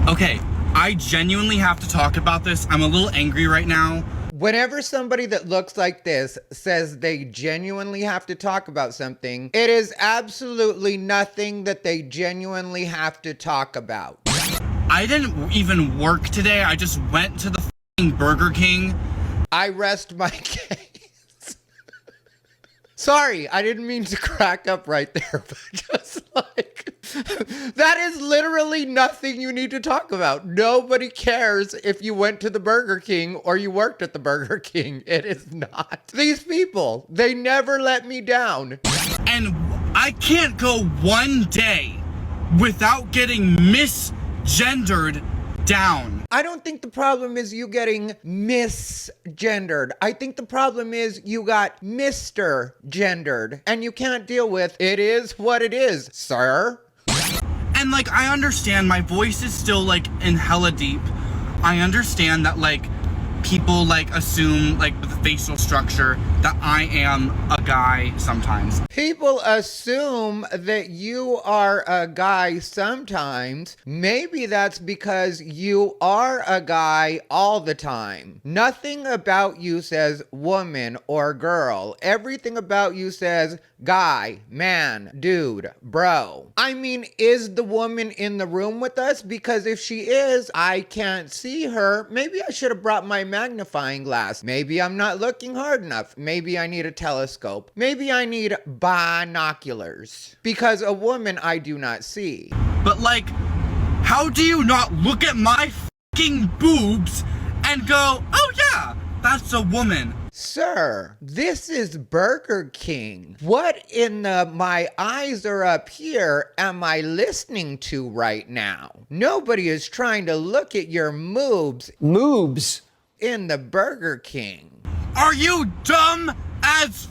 Okay, I genuinely have to talk about this. I'm a little angry right now. Whenever somebody that looks like this says they genuinely have to talk about something, it is absolutely nothing that they genuinely have to talk about. I didn't even work today. I just went to the f***ing Burger King. I rest my case. Sorry, I didn't mean to crack up right there, but just like, that is literally nothing you need to talk about. Nobody cares if you went to the Burger King or you worked at the Burger King. It is not. These people, they never let me down. And I can't go one day without getting misgendered down. I don't think the problem is you getting misgendered. I think the problem is you got Mr. Gendered, and you can't deal with it is what it is, sir. And like, I understand my voice is still like in hella deep. I understand that like people like assume like with the facial structure that I am a guy sometimes. People assume that you are a guy sometimes. Maybe that's because you are a guy all the time. Nothing about you says woman or girl. Everything about you says guy, man, dude, bro. I mean, is the woman in the room with us? Because if she is, I can't see her. Maybe I should have brought my magnifying glass. Maybe I'm not looking hard enough. Maybe I need a telescope. Maybe I need binoculars. Because a woman I do not see. But like, how do you not look at my fucking boobs and go, oh yeah, that's a woman? Sir, this is Burger King. What in the my eyes are up here am I listening to right now? Nobody is trying to look at your moobs in the Burger King. Are you dumb as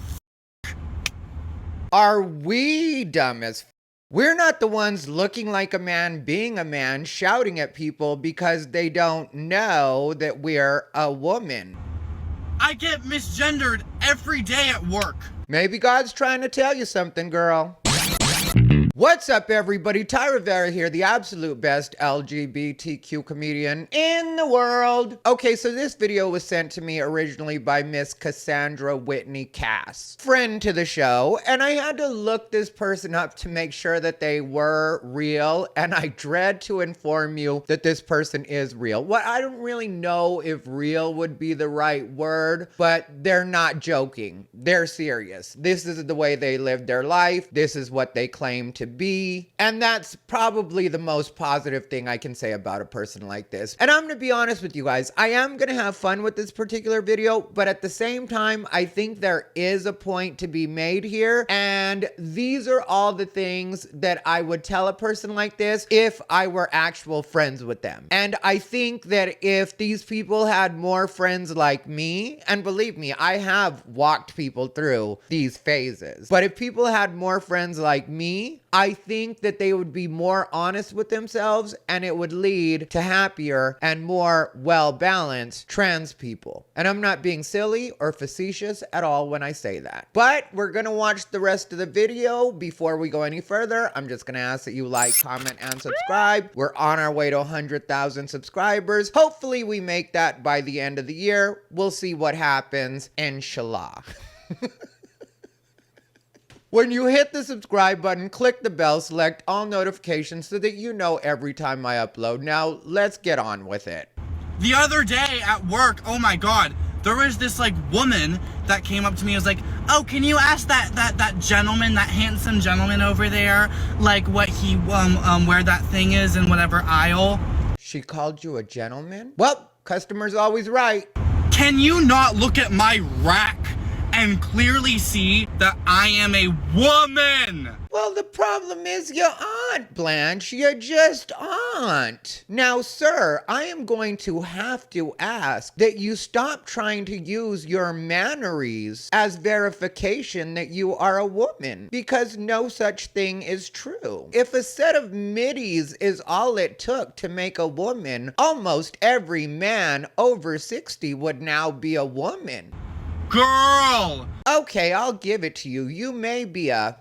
Are we dumb as We're not the ones looking like a man, being a man, shouting at people because they don't know that we're a woman. I get misgendered every day at work. Maybe God's trying to tell you something, girl. What's up, everybody? Ty Rivera here, the absolute best LGBTQ comedian in the world. Okay, so this video was sent to me originally by Miss Cassandra Whitney Cass, friend to the show, and I had to look this person up to make sure that they were real, and I dread to inform you that this person is real. What I don't really know if real would be the right word, but they're not joking. They're serious. This is the way they live their life. This is what they claim to be, and that's probably the most positive thing I can say about a person like this. And I'm gonna be honest with you guys, I am gonna have fun with this particular video, but at the same time, I think there is a point to be made here, and these are all the things that I would tell a person like this if I were actual friends with them. And I think that if these people had more friends like me, and believe me, I have walked people through these phases, but if people had more friends like me, I think that they would be more honest with themselves, and it would lead to happier and more well-balanced trans people. And I'm not being silly or facetious at all when I say that. But we're gonna watch the rest of the video. Before we go any further, I'm just gonna ask that you like, comment, and subscribe. We're on our way to 100,000 subscribers. Hopefully we make that by the end of the year. We'll see what happens, inshallah. When you hit the subscribe button, click the bell, select all notifications so that you know every time I upload. Now, let's get on with it. The other day at work, oh my god, there was this like woman that came up to me and was like, oh, can you ask that gentleman, that handsome gentleman over there, like what he, where that thing is in whatever aisle? She called you a gentleman? Well, customer's always right. Can you not look at my rack and clearly see that I am a woman? Well, the problem is you aren't, Blanche. You just aren't. Now, sir, I am going to have to ask that you stop trying to use your manneries as verification that you are a woman, because no such thing is true. If a set of middies is all it took to make a woman, almost every man over 60 would now be a woman. Girl! Okay, I'll give it to you. You may be a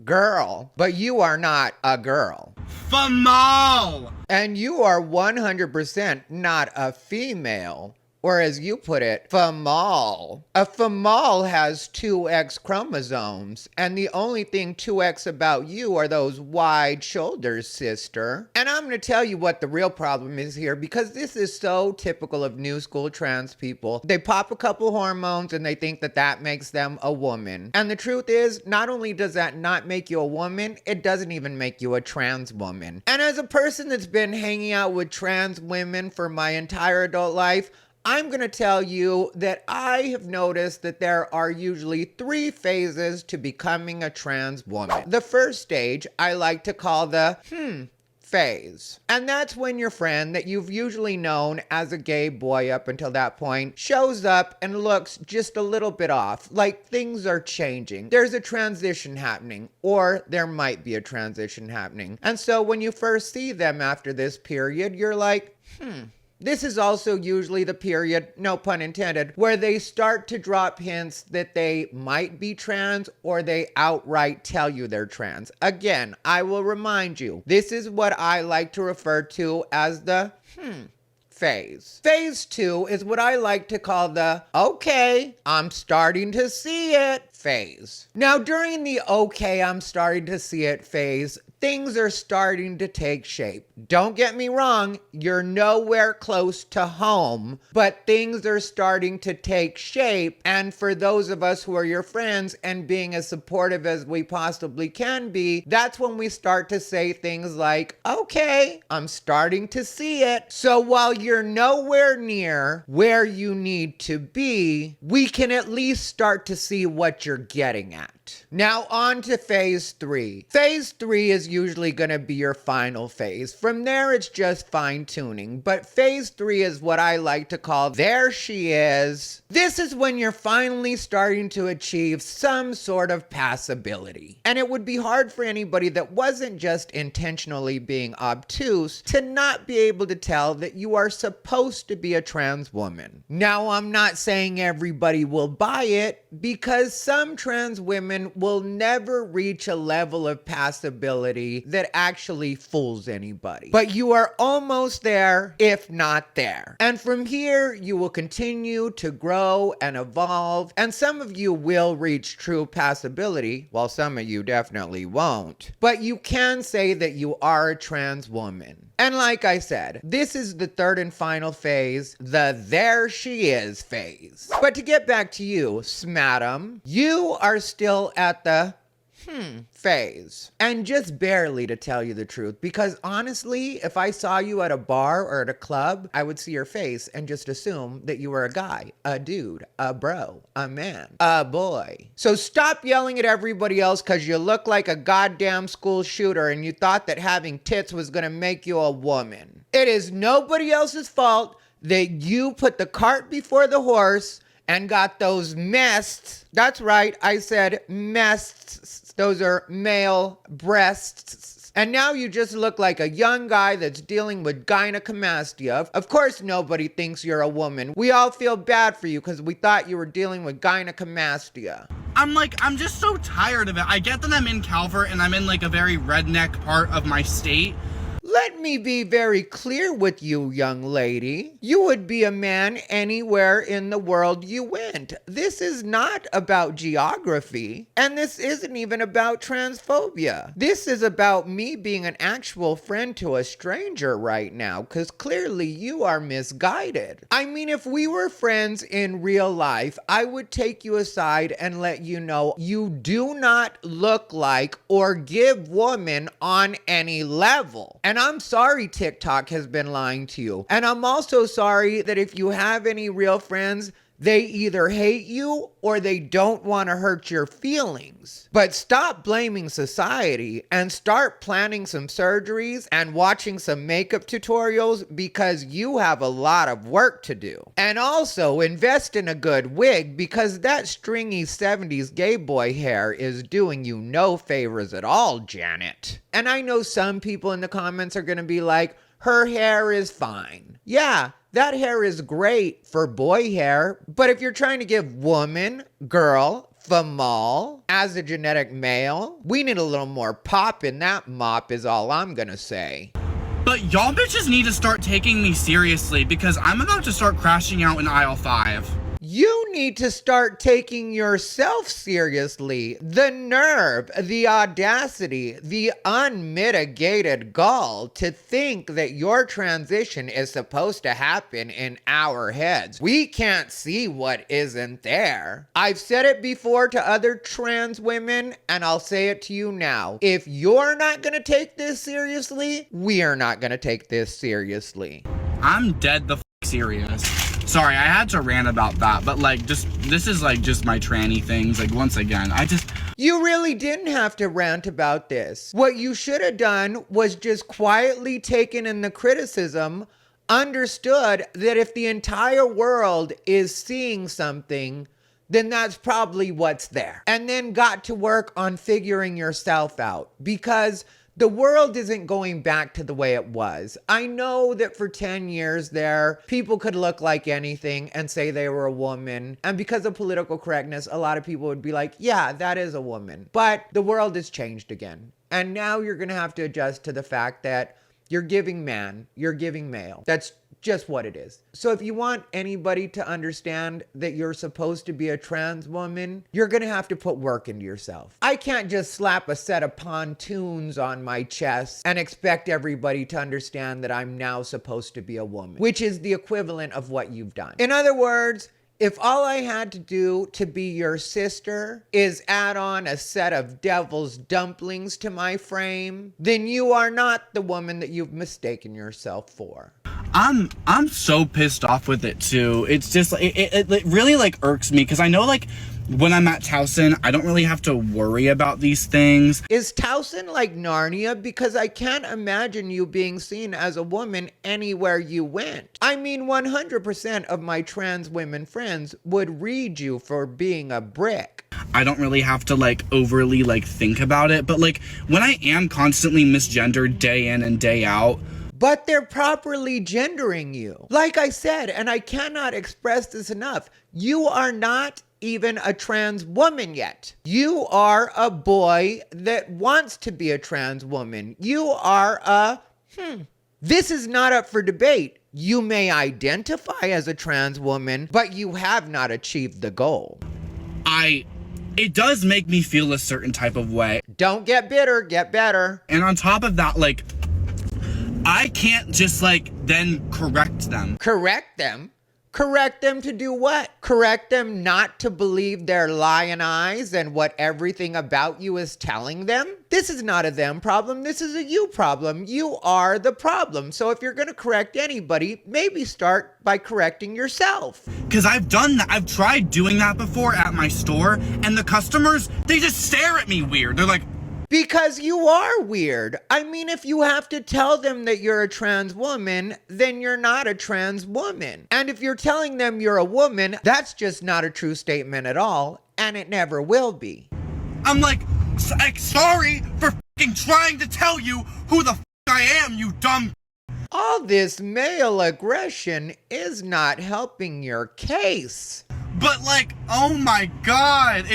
girl, but you are not a girl. Famal. And you are 100% not a female. Or as you put it, female. A female has 2X chromosomes, and the only thing 2X about you are those wide shoulders, sister. And I'm gonna tell you what the real problem is here, because this is so typical of new school trans people. They pop a couple hormones and they think that that makes them a woman. And the truth is, not only does that not make you a woman, it doesn't even make you a trans woman. And as a person that's been hanging out with trans women for my entire adult life, I'm going to tell you that I have noticed that there are usually 3 phases to becoming a trans woman. The first stage I like to call the phase. And that's when your friend that you've usually known as a gay boy up until that point shows up and looks just a little bit off, like things are changing. There's a transition happening, or there might be a transition happening. And so when you first see them after this period, you're like, This is also usually the period, no pun intended, where they start to drop hints that they might be trans, or they outright tell you they're trans. Again, I will remind you, this is what I like to refer to as the phase. Phase 2 is what I like to call the okay, I'm starting to see it phase. Now, during the okay, I'm starting to see it phase, things are starting to take shape. Don't get me wrong, you're nowhere close to home, but things are starting to take shape. And for those of us who are your friends and being as supportive as we possibly can be, that's when we start to say things like, okay, I'm starting to see it. So while you're nowhere near where you need to be, we can at least start to see what you're getting at. Now on to phase 3. Phase 3 is usually going to be your final phase. From there, it's just fine tuning. But phase 3 is what I like to call, there she is. This is when you're finally starting to achieve some sort of passability. And it would be hard for anybody that wasn't just intentionally being obtuse to not be able to tell that you are supposed to be a trans woman. Now, I'm not saying everybody will buy it, because some trans women will never reach a level of passability that actually fools anybody. But you are almost there, if not there. And from here, you will continue to grow and evolve. And some of you will reach true passability, while some of you definitely won't. But you can say that you are a trans woman. And like I said, this is the third and final phase, the there she is phase. But to get back to you, smadam, you are still at the phase. And just barely, to tell you the truth, because honestly, if I saw you at a bar or at a club, I would see your face and just assume that you were a guy, a dude, a bro, a man, a boy. So stop yelling at everybody else because you look like a goddamn school shooter and you thought that having tits was gonna make you a woman. It is nobody else's fault that you put the cart before the horse and got those mests. That's right, I said mests. Those are male breasts. And now you just look like a young guy that's dealing with gynecomastia. Of course nobody thinks you're a woman. We all feel bad for you because we thought you were dealing with gynecomastia. I'm just so tired of it. I get that I'm in Calvert and I'm in like a very redneck part of my state. Let me be very clear with you, young lady. You would be a man anywhere in the world you went. This is not about geography, and this isn't even about transphobia. This is about me being an actual friend to a stranger right now, because clearly you are misguided. I mean, if we were friends in real life, I would take you aside and let you know you do not look like or give woman on any level. And I'm sorry TikTok has been lying to you. And I'm also sorry that if you have any real friends, they either hate you or they don't want to hurt your feelings. But stop blaming society and start planning some surgeries and watching some makeup tutorials, because you have a lot of work to do. And also invest in a good wig, because that stringy 70s gay boy hair is doing you no favors at all, Janet. And I know some people in the comments are going to be like, her hair is fine. Yeah, that hair is great for boy hair, but if you're trying to give woman, girl, Female, as a genetic male. We need a little more pop in that mop is all I'm gonna say. But y'all bitches need to start taking me seriously because I'm about to start crashing out in aisle 5. You need to start taking yourself seriously. The nerve, the audacity, the unmitigated gall to think that your transition is supposed to happen in our heads. We can't see what isn't there. I've said it before to other trans women, and I'll say it to you now. If you're not gonna take this seriously, we are not gonna take this seriously. I'm dead the serious. Sorry, I had to rant about that, but like, this is like just my tranny things. Like, once again, You really didn't have to rant about this. What you should have done was just quietly taken in the criticism, understood that if the entire world is seeing something, then that's probably what's there. And then got to work on figuring yourself out, because the world isn't going back to the way it was. I know that for 10 years there, people could look like anything and say they were a woman. And because of political correctness, a lot of people would be like, yeah, that is a woman. But the world has changed again. And now you're gonna have to adjust to the fact that you're giving man, you're giving male. That's just what it is. So if you want anybody to understand that you're supposed to be a trans woman, you're gonna have to put work into yourself. I can't just slap a set of pontoons on my chest and expect everybody to understand that I'm now supposed to be a woman, which is the equivalent of what you've done. In other words, if all I had to do to be your sister is add on a set of devil's dumplings to my frame, then you are not the woman that you've mistaken yourself for. I'm so pissed off with it too. It's just it really like irks me because I know like when I'm at Towson, I don't really have to worry about these things. Is Towson like Narnia? Because I can't imagine you being seen as a woman anywhere you went. I mean, 100% of my trans women friends would read you for being a brick. I don't really have to like overly like think about it, but like when I am constantly misgendered day in and day out, but they're properly gendering you. Like I said, and I cannot express this enough, you are not even a trans woman yet. You are a boy that wants to be a trans woman. You are a, This is not up for debate. You may identify as a trans woman, but you have not achieved the goal. It does make me feel a certain type of way. Don't get bitter, get better. And on top of that, like, I can't just like then correct them. Correct them? Correct them to do what? Correct them not to believe their lying eyes and what everything about you is telling them? This is not a them problem. This is a you problem. You are the problem. So if you're going to correct anybody, maybe start by correcting yourself. Because I've done that. I've tried doing that before at my store, and the customers, they just stare at me weird. They're like, because you are weird. I mean, if you have to tell them that you're a trans woman, then you're not a trans woman. And if you're telling them you're a woman, that's just not a true statement at all, and it never will be. I'm like, sorry for fucking trying to tell you who the I am, you dumb. All this male aggression is not helping your case. But like, oh my God,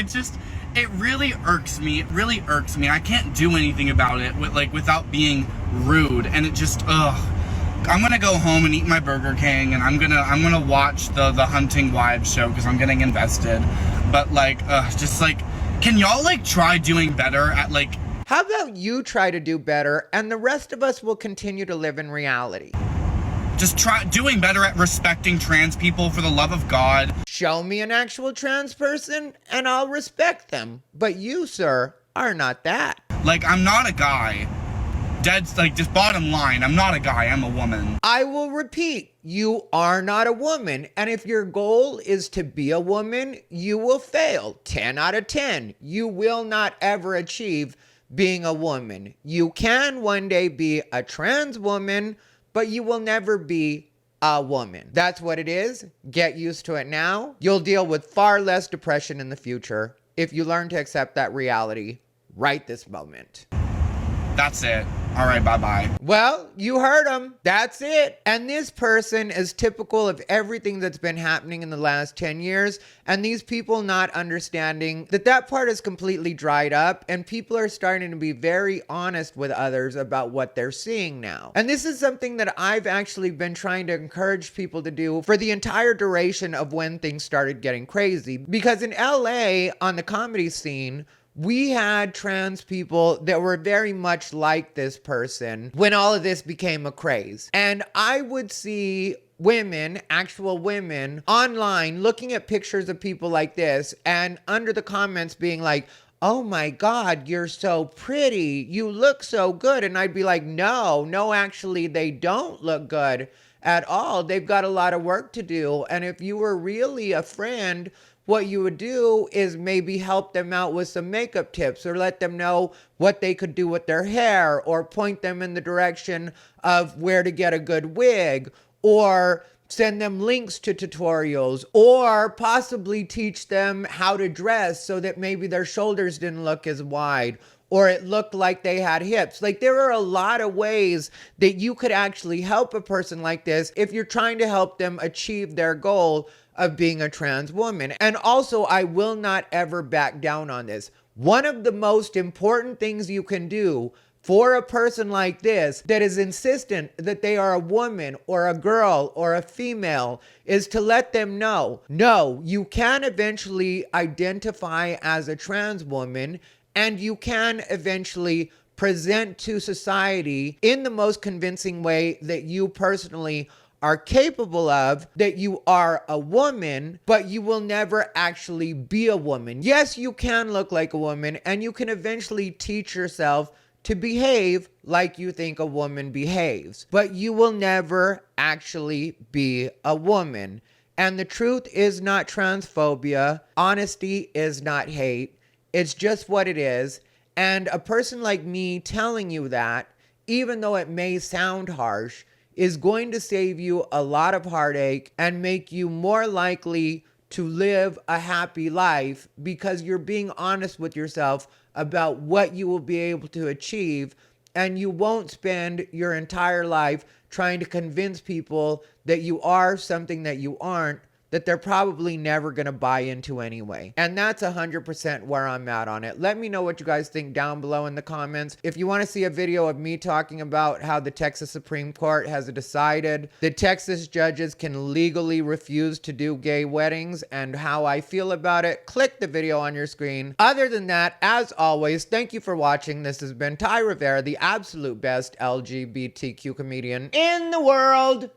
it really irks me. It really irks me. I can't do anything about it without being rude. And it just, I'm gonna go home and eat my Burger King, and I'm gonna watch the Hunting Wives show because I'm getting invested. But like, just like, can y'all like try doing better at like? How about you try to do better, and the rest of us will continue to live in reality? Just try doing better at respecting trans people, for the love of God. Show me an actual trans person and I'll respect them. But you, sir, are not that. Like, I'm not a guy. Dead's like, just bottom line, I'm not a guy, I'm a woman. I will repeat, you are not a woman. And if your goal is to be a woman, you will fail. 10 out of 10. You will not ever achieve being a woman. You can one day be a trans woman, but you will never be a woman. That's what it is. Get used to it now. You'll deal with far less depression in the future if you learn to accept that reality right this moment. That's it. All right, bye-bye. Well, you heard him. That's it. And this person is typical of everything that's been happening in the last 10 years. And these people not understanding that that part is completely dried up. And people are starting to be very honest with others about what they're seeing now. And this is something that I've actually been trying to encourage people to do for the entire duration of when things started getting crazy. Because in LA, on the comedy scene, we had trans people that were very much like this person when all of this became a craze. And I would see women, actual women, online looking at pictures of people like this and under the comments being like, oh my God, you're so pretty. You look so good. And I'd be like, no, actually, they don't look good at all. They've got a lot of work to do. And if you were really a friend, what you would do is maybe help them out with some makeup tips or let them know what they could do with their hair or point them in the direction of where to get a good wig or send them links to tutorials or possibly teach them how to dress so that maybe their shoulders didn't look as wide or it looked like they had hips. Like there are a lot of ways that you could actually help a person like this if you're trying to help them achieve their goal of being a trans woman. And also, I will not ever back down on this. One of the most important things you can do for a person like this that is insistent that they are a woman or a girl or a female is to let them know, no, you can eventually identify as a trans woman and you can eventually present to society in the most convincing way that you personally are capable of, that you are a woman, but you will never actually be a woman. Yes, you can look like a woman and you can eventually teach yourself to behave like you think a woman behaves, but you will never actually be a woman. And the truth is not transphobia. Honesty is not hate. It's just what it is. And a person like me telling you that, even though it may sound harsh, is going to save you a lot of heartache and make you more likely to live a happy life because you're being honest with yourself about what you will be able to achieve, and you won't spend your entire life trying to convince people that you are something that you aren't, that they're probably never going to buy into anyway. And that's 100% where I'm at on it. Let me know what you guys think down below in the comments. If you want to see a video of me talking about how the Texas Supreme Court has decided that Texas judges can legally refuse to do gay weddings and how I feel about it, click the video on your screen. Other than that, as always, thank you for watching. This has been Ty Rivera, the absolute best LGBTQ comedian in the world.